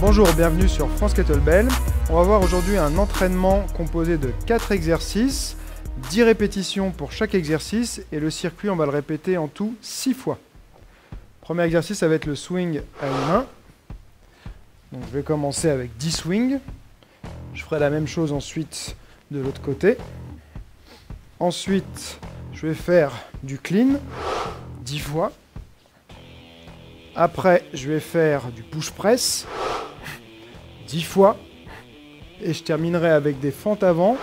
Bonjour, bienvenue sur France Kettlebell. On va voir aujourd'hui un entraînement composé de 4 exercices, 10 répétitions pour chaque exercice et le circuit on va le répéter en tout 6 fois. Premier exercice, ça va être le swing à une main. Donc, je vais commencer avec 10 swings. Je ferai la même chose ensuite de l'autre côté. Ensuite, je vais faire du clean 10 fois. Après, je vais faire du push press 10 fois. Et je terminerai avec des fentes avant,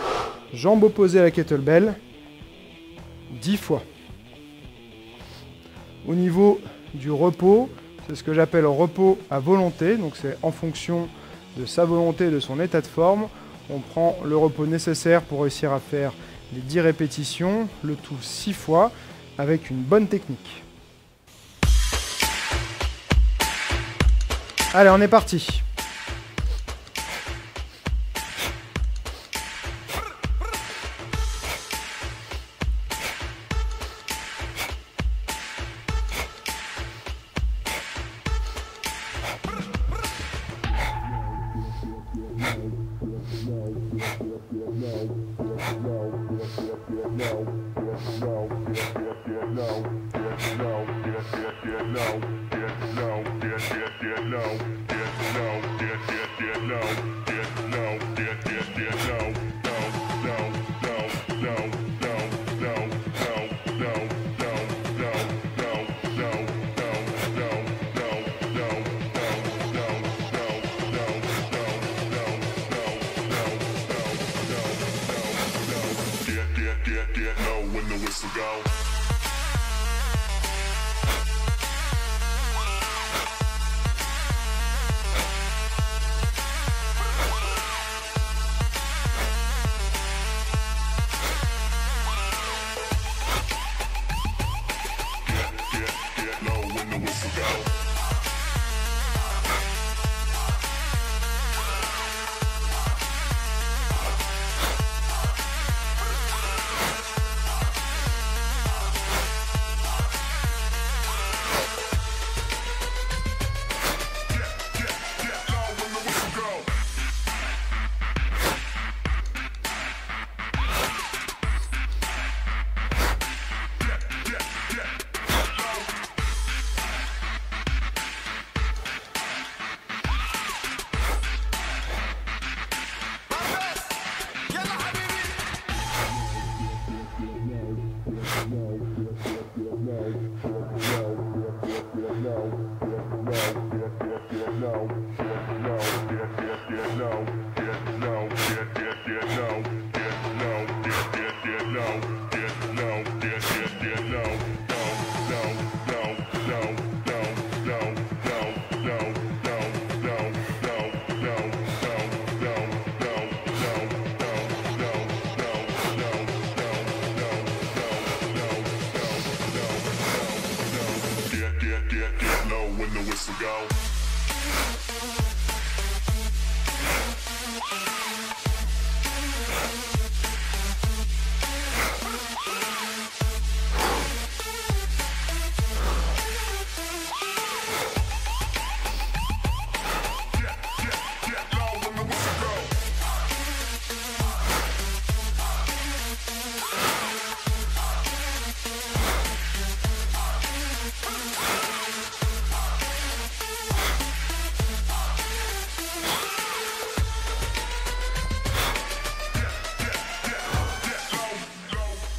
jambes opposées à la kettlebell 10 fois. Au niveau du repos, c'est ce que j'appelle repos à volonté. Donc c'est en fonction de sa volonté et de son état de forme. On prend le repos nécessaire pour réussir à faire les 10 répétitions, le tout 6 fois, avec une bonne technique. Allez, on est parti.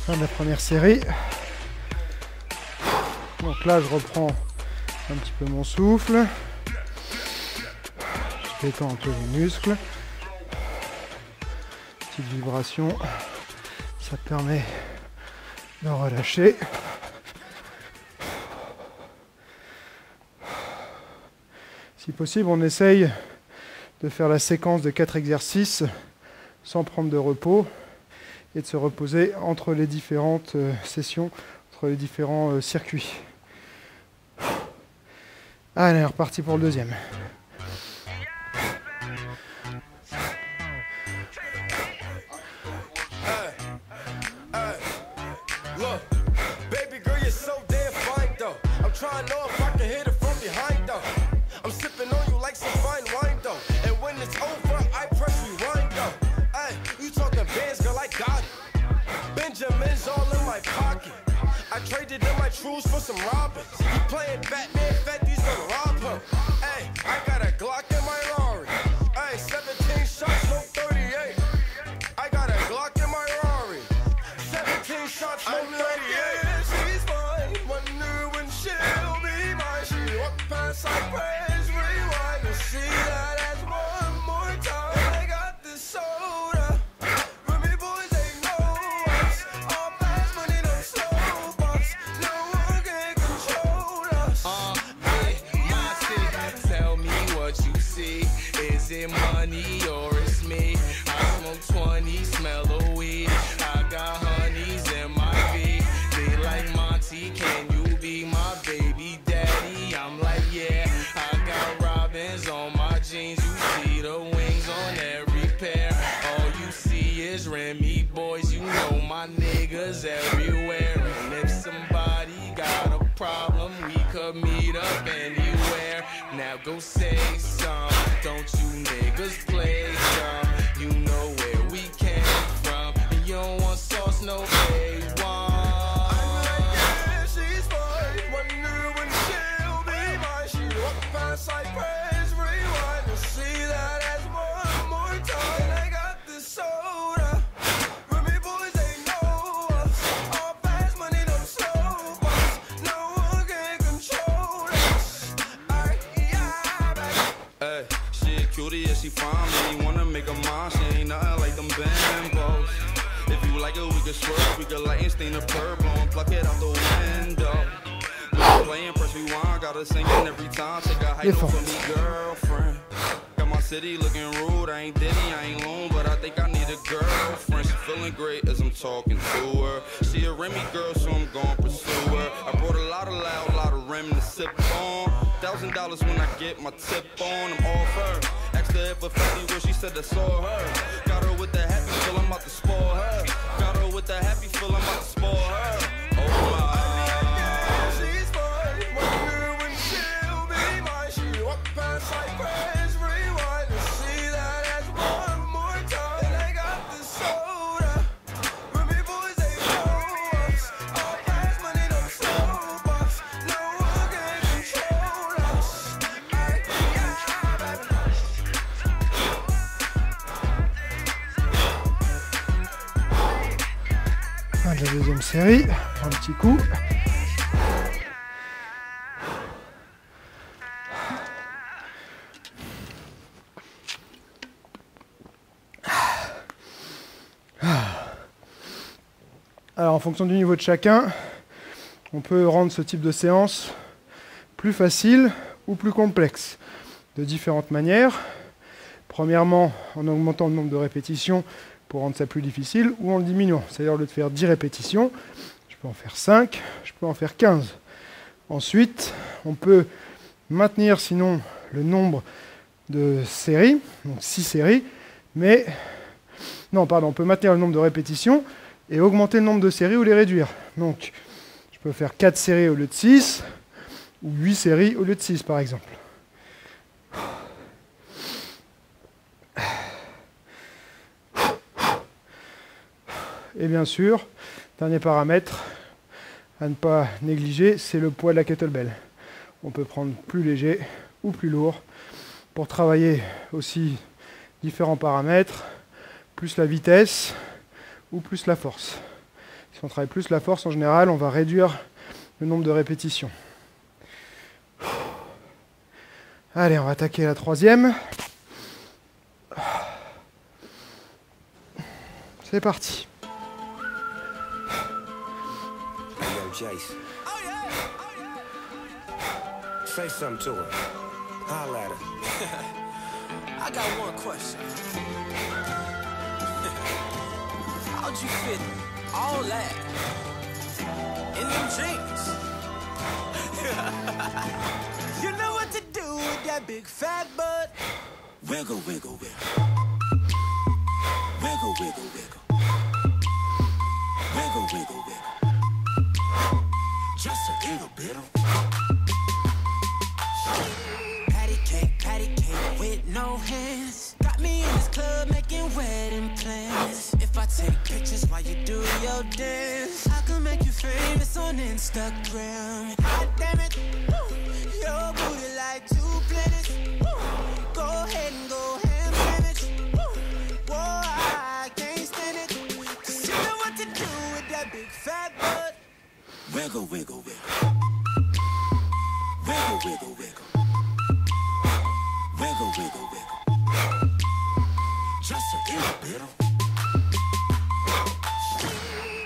Fin de la première série. Donc là, je reprends un petit peu mon souffle. Je détends un peu les muscles. Petite vibration. Ça permet de relâcher. Si possible, on essaye de faire la séquence de 4 exercices sans prendre de repos et de se reposer entre les différentes sessions, entre les différents circuits. Allez, reparti pour le deuxième. Trying to know if I can hit it from behind though. I'm sipping on you like some fine wine though. ratchet than my truths for some robbing. He playing Batman, Fetty's gonna rob him. Hey, I got a Glock in my Rari. Hey, 17 shots, no 38. I got a Glock in my Rari. 17 shots, no 38. Yeah, she's mine. Wonder when she'll be mine. She walk past like praise, rewind and see that as one more time. I got this soda. Remy boys, they know us. All fast money, no slow bucks. No one can control us. Yeah, my city. Tell me what you see. Is it money or it's me? I smoke 20, smell of weed. I got honeys in my V. They like Monty, can you be my baby daddy? I'm like, yeah. I got robins on my jeans. You see the wings on every pair. All you see is Remy boys. You know my niggas everywhere. And if somebody got a problem, we could meet up anywhere. Now go say some. Don't you niggas play some. You know where we came from. And you don't want sauce, no A1. I'm like, yeah, she's fine. Wonder when she'll be mine. She walk past like praise, rewind and see that as one more time. And I got this soda. Remy boys, they know us. All fast money, no slow bucks. No one can control us. Yeah, baby. Hey, she a cutie, yeah, she fine, man. You wanna make her mine, she ain't nothing like them bimbos. If you like it, we can swerve, we can light and stain the purple and pluck it out the window. We playing, press rewind, got her singing every time. Take a hike for me, girlfriend. Got my city looking rude, I ain't Diddy, I ain't loon, but I think I need a girlfriend. She feeling great as I'm talking to her. She a Remy girl, so I'm gon' pursue her. I brought a lot of loud, lot of Rem to sip on. $1,000 when I get my tip on, I'm off her. Asked her if a fatty where she said I saw her. Got her with the happy feel, I'm about to spoil her. Got her with the happy feel, I'm about to spoil her. Oh my. She's fine. Wonder when she'll be mine. She walk past like praise, rewind and see that as one more time. And I got this soda. Remy boys, they know us. All fast money, no slow bucks. No one can control us. Yeah, baby. Fin de la deuxième série, un petit coup. Alors en fonction du niveau de chacun, on peut rendre ce type de séance plus facile ou plus complexe de différentes manières. Premièrement, en augmentant le nombre de répétitions pour rendre ça plus difficile, ou en le diminuant. C'est-à-dire au lieu de faire 10 répétitions, je peux en faire 5, je peux en faire 15. Ensuite, on peut maintenir sinon le nombre de séries, donc 6 séries, mais... Non, pardon, on peut maintenir le nombre de répétitions et augmenter le nombre de séries ou les réduire. Donc, je peux faire 4 séries au lieu de 6, ou 8 séries au lieu de 6, par exemple. Et bien sûr, dernier paramètre à ne pas négliger, c'est le poids de la kettlebell. On peut prendre plus léger ou plus lourd pour travailler aussi différents paramètres, plus la vitesse ou plus la force. Si on travaille plus la force, en général, on va réduire le nombre de répétitions. Allez, on va attaquer la troisième. C'est parti. Jace. Oh yeah. Say something to her. Holla at her. I got one question. How'd you fit all that in them jeans? You know what to do with that big fat butt. Wiggle, wiggle, wiggle. Wiggle, wiggle, wiggle. Wiggle, wiggle, wiggle. Just a little bit of patty cake with no hands. Got me in this club making wedding plans. If I take pictures while you do your dance. I can make you famous on Instagram. God damn it, your booty like 2 planets. Go ahead and go ham sandwich. Whoa, I can't stand it. 'Cause you know what to do with that big fat butt. Wiggle, wiggle, wiggle. Wiggle, wiggle, wiggle. Wiggle, wiggle, wiggle. Just a little bit.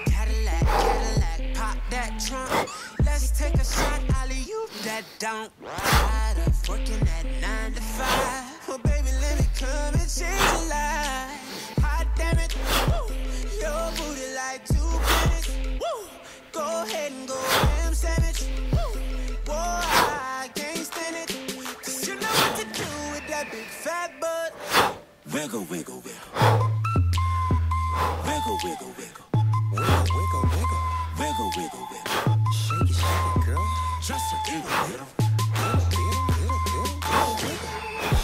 Cadillac, Cadillac, pop that trunk. Let's take a shot, Ollie, you that don't. Tired of working at 9 to 5. Well, baby, let me come and change your life. Hot damn it, woo. Your booty like 2 planets. Woo. Go ahead and go ham sandwich. Whoa, I can't stand it. 'Cause you know what to do with that big fat butt. Wiggle, wiggle, wiggle. Wiggle, wiggle, wiggle. Wiggle, wiggle, wiggle. Wiggle, wiggle, wiggle. Shake it, girl. Just a little, little.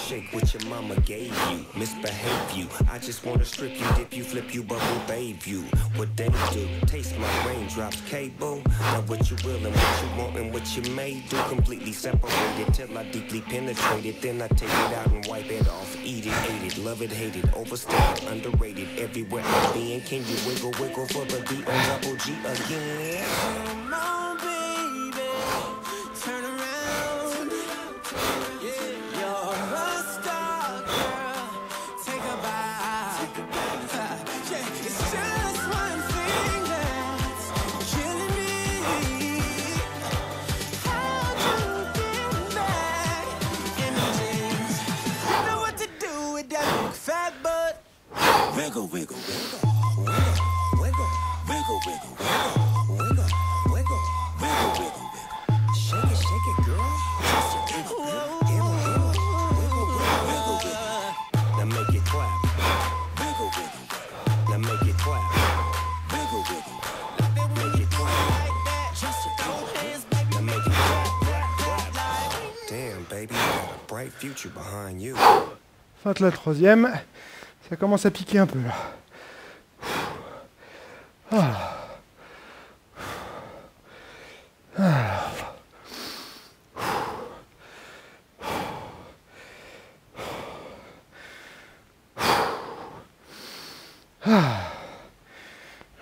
Shake what your mama gave you, misbehave you. I just wanna strip you, dip you, flip you, bubble bathe you. What they do, taste my raindrops, cable. Now what you will and what you want and what you may do. Completely separated till I deeply penetrate it. Then I take it out and wipe it off. Eat it, ate it, love it, hate it. Overstated, underrated. Everywhere I be and can you wiggle, wiggle for the D-O-double-G again? Come on, baby, turn around. Yeah, you're a star, girl. Take a bite. Yeah, it's just one thing that's killing me. How'd you get back in the jeans? You know what to do with that big fat butt. Wiggle, wiggle, wiggle. Wiggle, wiggle, wiggle, wiggle, wiggle. Wiggle, wiggle, wiggle, wiggle, wiggle. Shake it, girl. Just a wiggle, wiggle, wiggle, wiggle, wiggle, wiggle. Now make it clap, Wiggle, wiggle, wiggle. now make it clap, Wiggle, wiggle, wiggle. make it clap, Like that. Just a throw hands, baby. now make it clap, clap. Damn, baby, you got a bright future behind you. Fin de la troisième. Ça commence à piquer un peu là. Ah.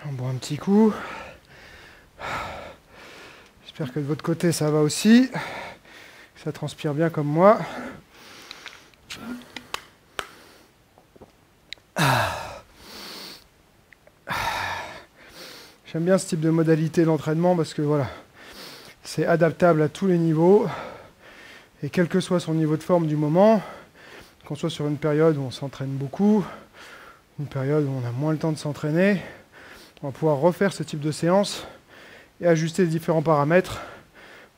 On boit un petit coup. J'espère que de votre côté ça va aussi. Que ça transpire bien comme moi. J'aime bien ce type de modalité d'entraînement parce que voilà, c'est adaptable à tous les niveaux et quel que soit son niveau de forme du moment, qu'on soit sur une période où on s'entraîne beaucoup, une période où on a moins le temps de s'entraîner, on va pouvoir refaire ce type de séance et ajuster les différents paramètres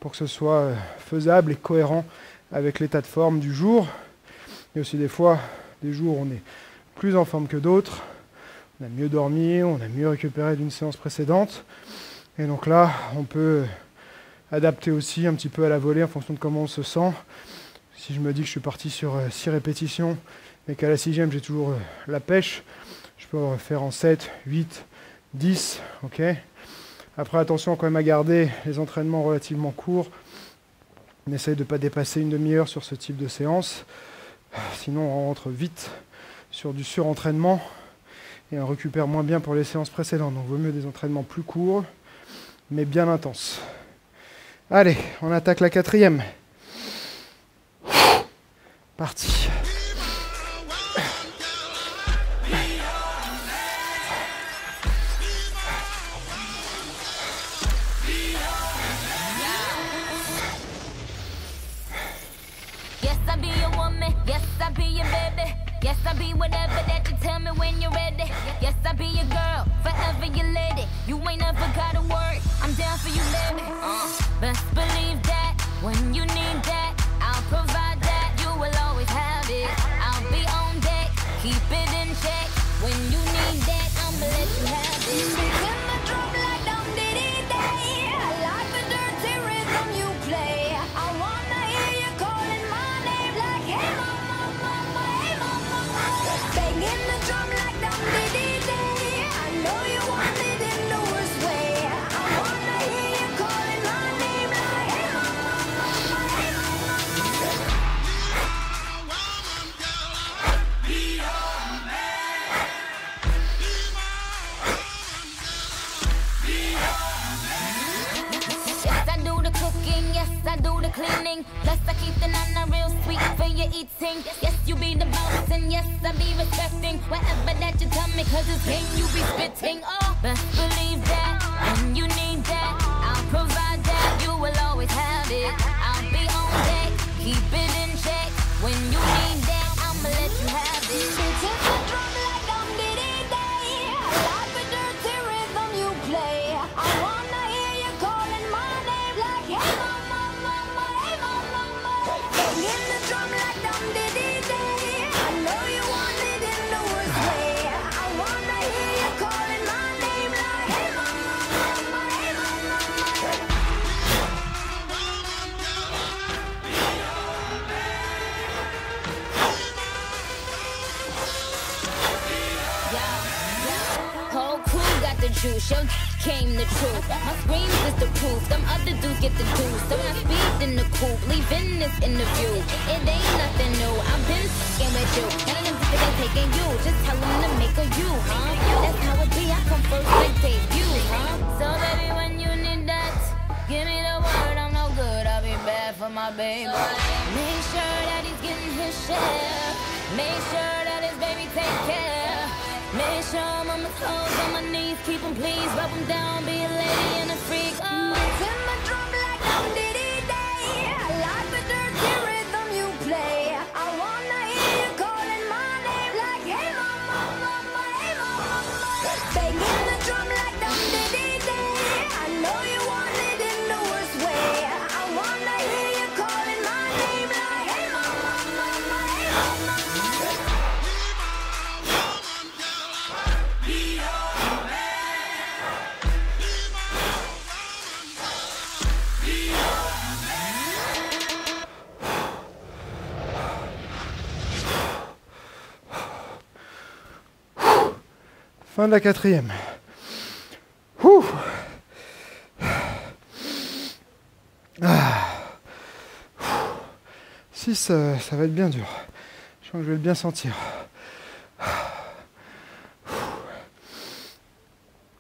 pour que ce soit faisable et cohérent avec l'état de forme du jour. Il y a aussi des fois des jours où on est plus en forme que d'autres. On a mieux dormi, on a mieux récupéré d'une séance précédente. Et donc là, on peut adapter aussi un petit peu à la volée en fonction de comment on se sent. Si je me dis que je suis parti sur 6 répétitions, mais qu'à la 6e, j'ai toujours la pêche, je peux faire en 7, 8, 10. Okay. Après, attention quand même à garder les entraînements relativement courts. On essaye de ne pas dépasser une demi-heure sur ce type de séance. Sinon, on rentre vite sur du surentraînement. Et on récupère moins bien pour les séances précédentes. Donc il vaut mieux des entraînements plus courts, mais bien intenses. Allez, on attaque la 4e. Parti. Yes, I be your woman. Yes, I be your baby. Yes, I be whatever that you tell me when you're ready. Yes, I be your girl, forever your lady. You ain't never gotta worry, I'm down for you, baby. Best believe that, when you need that, I'll provide that. You will always have it, I'll be on deck, keep it in check. When you need that, I'ma let you have it. Beating my drum like Dum Diddy Day. I like the dirty rhythm you play. I wanna hear you calling my name like, hey mama, mama, hey mama. Banging the drum like Dum Diddy Day. clean, yes, I do the cleaning. Plus, I keep the nana real sweet for your eating. Yes, you be the boss, and yes, I be respecting whatever that you tell me, cause it's game you be spitting. Oh, best believe that when you need that, I'll provide that. You will always have it. I'll be on deck, keep it in check. When you need that, I'ma let you have it. It's a drum like dum diddy day. I like the dirty rhythm you play. I wanna hear you calling my name like hey mama, mama, hey mama, mama. Banging the drum like dum diddy day. I know you want it in the worst way. I wanna hear you calling my name like hey mama, mama, hey mama, mama. Whole crew got the juice, yo came the truth. My screams is the proof, them other dudes get the juice. So I speed in the coupe, leaving this interview. It ain't nothing new, I've been f***ing with you. None of them think I'm taking you, just tell them to make a you, huh? That's how it be, I come first like debut, huh? So baby, when you need that, give me the word, I'm no good, I'll be bad for my baby. Make sure that he's getting his share. Make sure that his baby take care. Make sure I'm on my toes, on my knees, keep him please, rub him down, be a lady and a freak. Oh. It's in my drum like dum diddy day. I like the dirty rhythm you play. I wanna hear you calling my name like hey mama, mama, hey mama, mama. Banging the drum like dum diddy day. I know you want it in the worst way. I wanna hear you calling my name like hey mama, mama, hey mama, mama. Fin de la quatrième. Ouh. Ah. 6, ça va être bien dur. Je sens que je vais le bien sentir.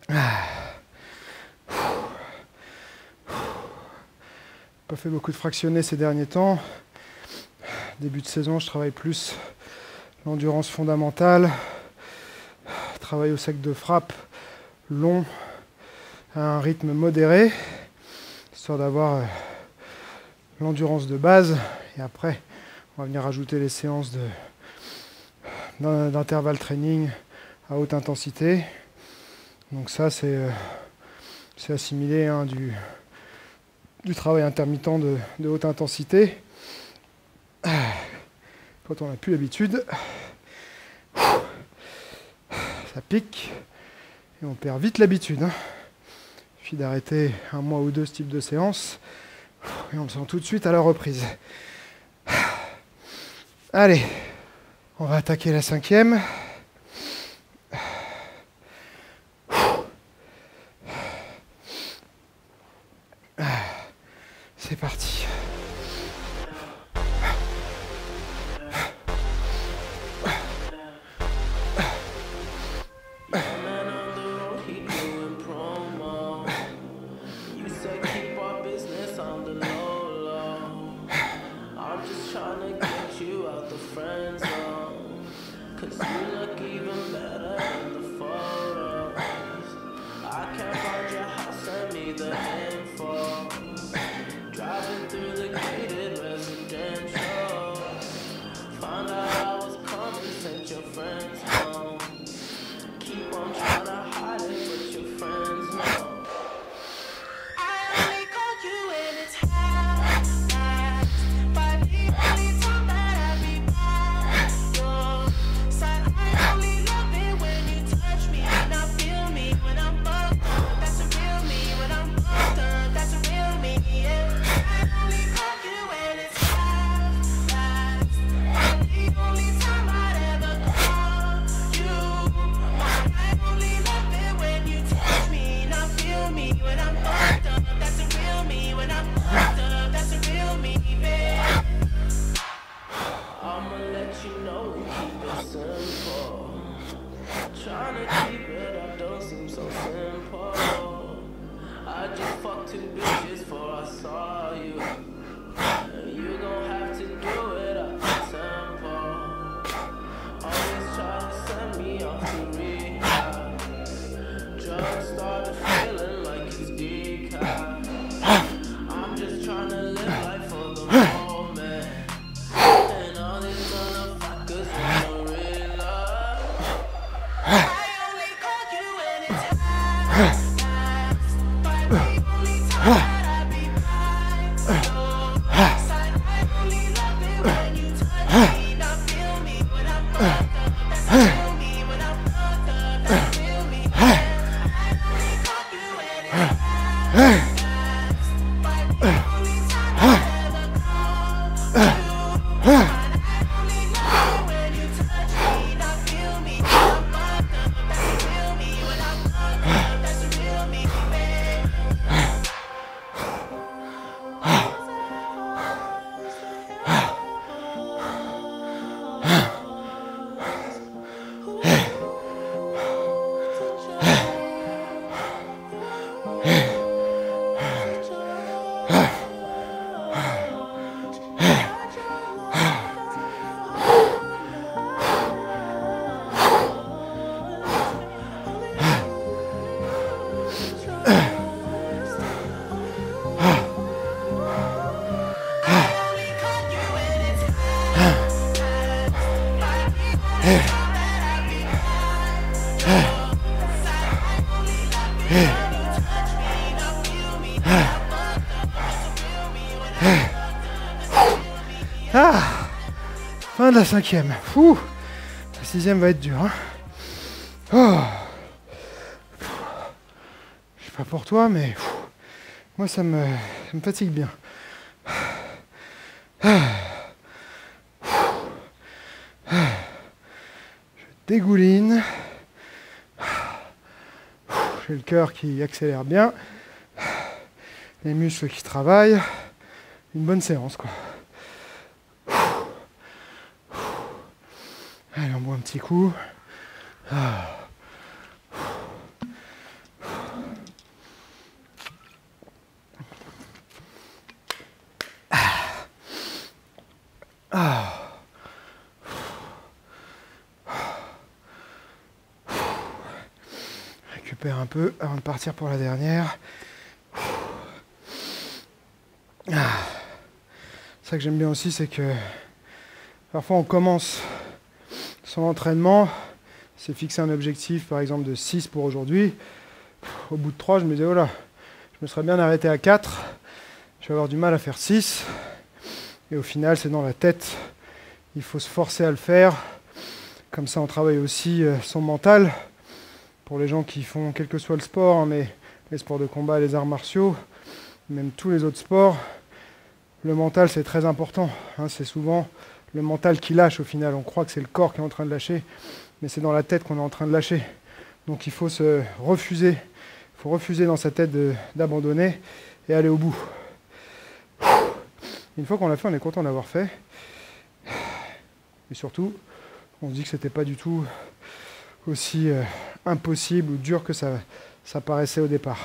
Pas fait beaucoup de fractionnés ces derniers temps. Début de saison, je travaille plus l'endurance fondamentale. Travail au sac de frappe long à un rythme modéré, histoire d'avoir l'endurance de base. Et après, on va venir ajouter les séances d'intervalle training à haute intensité. Donc ça, c'est assimilé hein, du travail intermittent de haute intensité. Quand on n'a plus l'habitude, ça pique et on perd vite l'habitude. Hein. Il suffit d'arrêter un mois ou deux ce type de séance et on le sent tout de suite à la reprise. Allez, on va attaquer la 5e. C'est parti. Driving through Ah, fin de la 5e. Ouh, la 6e va être dure. Hein. Oh. Je sais pas pour toi, mais moi ça me fatigue bien. Je dégouline. J'ai le cœur qui accélère bien. Les muscles qui travaillent. Une bonne séance, quoi. Allez, on boit un petit coup. Récupère un peu avant de partir pour la dernière. Ça que j'aime bien aussi, c'est que parfois on commence son entraînement, c'est fixer un objectif par exemple de 6 pour aujourd'hui. Au bout de 3, je me disais, oh là, je me serais bien arrêté à 4, je vais avoir du mal à faire 6. Et au final, c'est dans la tête, il faut se forcer à le faire. Comme ça, on travaille aussi son mental. Pour les gens qui font quel que soit le sport, hein, mais les sports de combat, les arts martiaux, même tous les autres sports, le mental c'est très important. Hein, c'est souvent le mental qui lâche au final. On croit que c'est le corps qui est en train de lâcher, mais c'est dans la tête qu'on est en train de lâcher. Donc il faut se refuser. Il faut refuser dans sa tête d'abandonner et aller au bout. Une fois qu'on l'a fait, on est content d'avoir fait. Et surtout, on se dit que c'était pas du tout aussi impossible ou dur que ça paraissait au départ.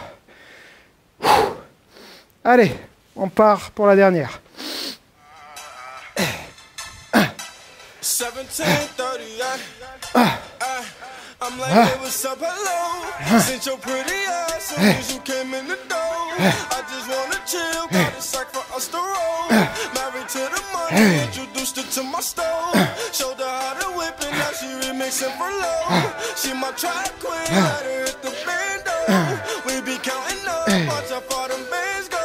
Allez, on part pour la dernière. 17:30, I'm like, hey, what's up, hello? Since your pretty ass, soon as you came in the door, I just wanna chill, got a sack for us to roll. Married to the money, introduced her to my stove. Showed her how to whip it, now she remixing for low. She my track queen, let her hit the bando. We be counting up, watch how far them bands go.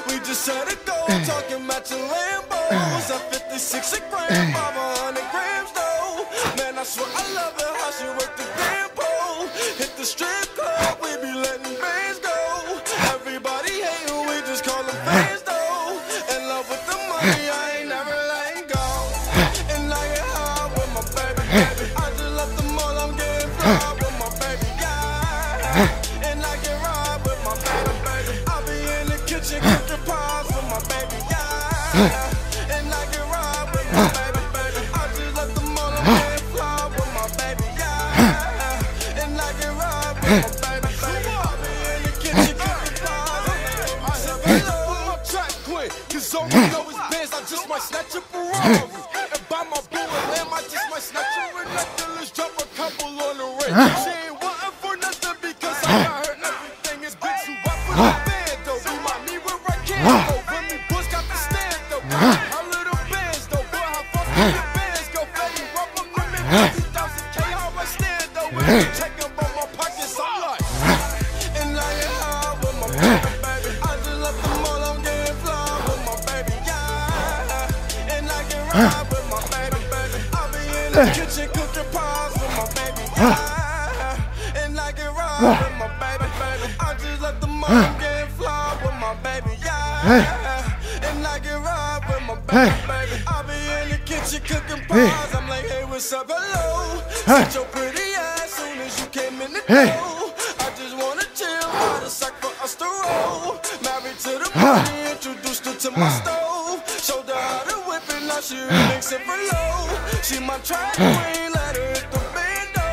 We just set it go, talking matching Lambos. At 56 a gram, 500 grams though. Man, I swear I love her, how she work the damn pole. Hit the strip club, we be letting bands go. Everybody hating, we just call them fans though. In love with the money, I ain't never letting go. And I get high with my baby, baby. I just left the mall, I'm getting fly with my baby, yeah. And I get ride with my baby, baby. I be in the kitchen cooking pies for my baby, yeah. And I get ride with my baby, baby. I just left the mall, I'm getting fly with my baby, yeah. And I get ride with my baby, baby. I be in the kitchen cooking pies. I said hello, my track queen, 'cause all we know is bands. I just might snatch a Ferrari and buy my boo and lamb. I just might snatch her and let's drop a couple on the ring. She ain't wanting for nothing because I got her everything is big. So I put the band though, remind me where I can go. When me Bush got the stand though, how little bands though, boy how fucking the bands go. Fetty rubber women, 2,000K how I stand though. When you check up on my pockets, I'm like, and I get high with my baby, baby. I just left the mall, I'm getting fly with ride with my baby. I'll be in the kitchen cooking pies with my baby. Yeah. And I can ride with my baby. I just let the mom get fly with my baby. Yeah. And I can ride with my baby. I'll be in the kitchen cooking pies. I'm like, hey, what's up, hello? Sit your pretty ass soon as you came in the door. I just wanna chill, got a sack for us to roll. Married to the money, introduced her to my stove. Showed her how to whip it, now she remixing for low. She my track queen, let her hit the bando.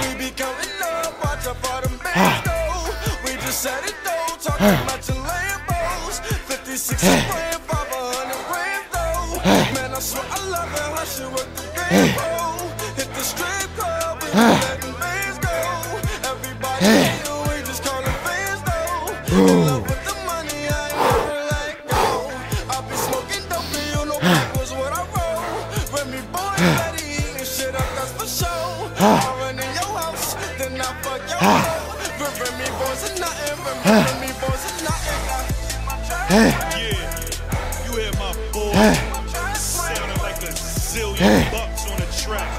We be counting up, watch out for them bandos. We just set it though, talking matching Lambos. 50, 60 grand, 500 grand though. Man, I swear I love her, how she work the game, bro. Hit the strip club, we letting bands go. Everybody here, we just call them fans though. In love with the money, I ain't never let go. I be smoking dope, you know that was what I roll. Remy boy, steady eating shit up, that's for sure. I run in your house, then I fuck your hoe. Remy boys are nothing, Remy boys are nothing. Yeah, you hear my boy sounding like a zillion bucks on a track.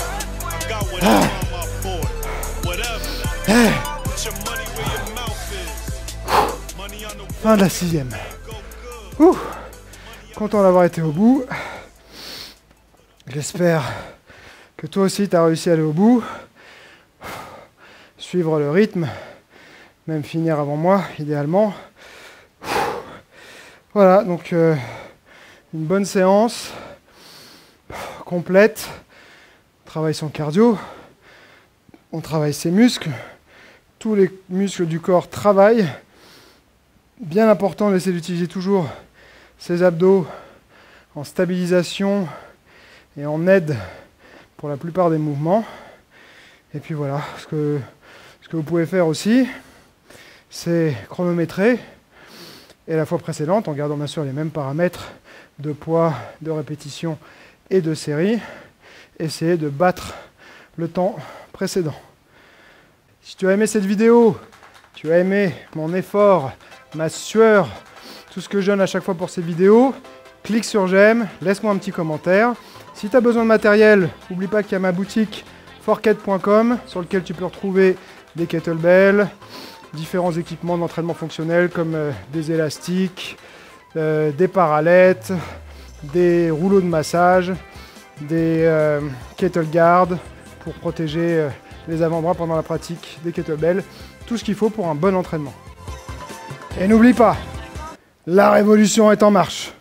I got whatever on my board, whatever. Put your money where your mouth is. Money on the Fin de la 6e. Ouh, content d'avoir été au bout. J'espère que toi aussi tu as réussi à aller au bout. Suivre le rythme, même finir avant moi, idéalement. Voilà, donc une bonne séance complète. On travaille son cardio, on travaille ses muscles. Tous les muscles du corps travaillent. Bien important d'essayer d'utiliser toujours ses abdos en stabilisation et en aide pour la plupart des mouvements. Et puis voilà, ce que vous pouvez faire aussi, c'est chronométrer. Et la fois précédente, en gardant bien sûr les mêmes paramètres de poids, de répétition et de série, essayer de battre le temps précédent. Si tu as aimé cette vidéo, tu as aimé mon effort, ma sueur, tout ce que je donne à chaque fois pour ces vidéos, clique sur j'aime, laisse-moi un petit commentaire. Si tu as besoin de matériel, n'oublie pas qu'il y a ma boutique forket.com sur lequel tu peux retrouver des kettlebells, différents équipements d'entraînement fonctionnel comme des élastiques, des parallettes, des rouleaux de massage, des kettle guards pour protéger les avant-bras pendant la pratique des kettlebells, tout ce qu'il faut pour un bon entraînement. Et n'oublie pas, la révolution est en marche.